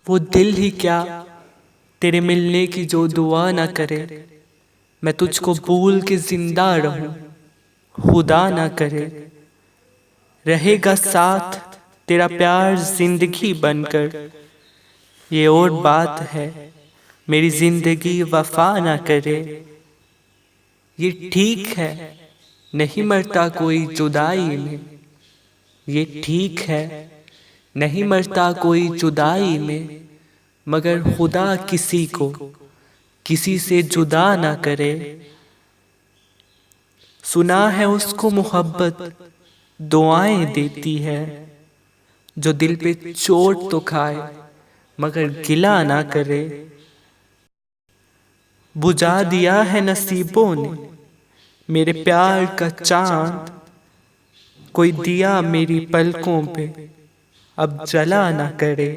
वो दिल ही क्या तेरे मिलने की जो दुआ ना करे। मैं तुझको भूल के जिंदा रहूं, खुदा ना करे। रहेगा साथ तेरा प्यार जिंदगी बनकर। ये और बात है मेरी जिंदगी वफा ना करे। ये ठीक है नहीं मरता कोई जुदाई में। ये ठीक है नहीं मरता कोई जुदाई में। मगर खुदा किसी को किसी से जुदा ना करे। सुना है उसको मोहब्बत दुआएं देती है। जो दिल पे चोट तो खाए मगर गिला ना करे। बुझा दिया है नसीबों ने मेरे प्यार का चांद। कोई दिया मेरी पलकों पे अब जला ना करे।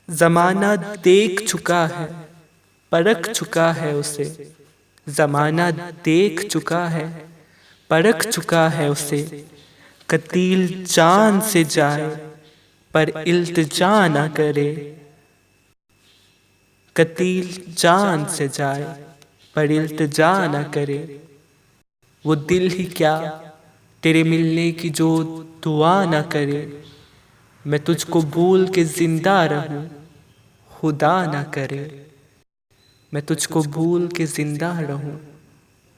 जमाना देख चुका है परख चुका है उसे। जमाना देख चुका है परख चुका है उसे। कतील जान से जाए पर इल्तिजा ना करे। कतील जान से जाए पर इल्तिजा ना करे। वो दिल ही क्या तेरे मिलने की जो दुआ ना करे। मैं तुझको भूल के जिंदा रहूं, खुदा ना करे। मैं तुझको भूल के जिंदा रहूं,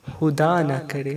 खुदा ना करे।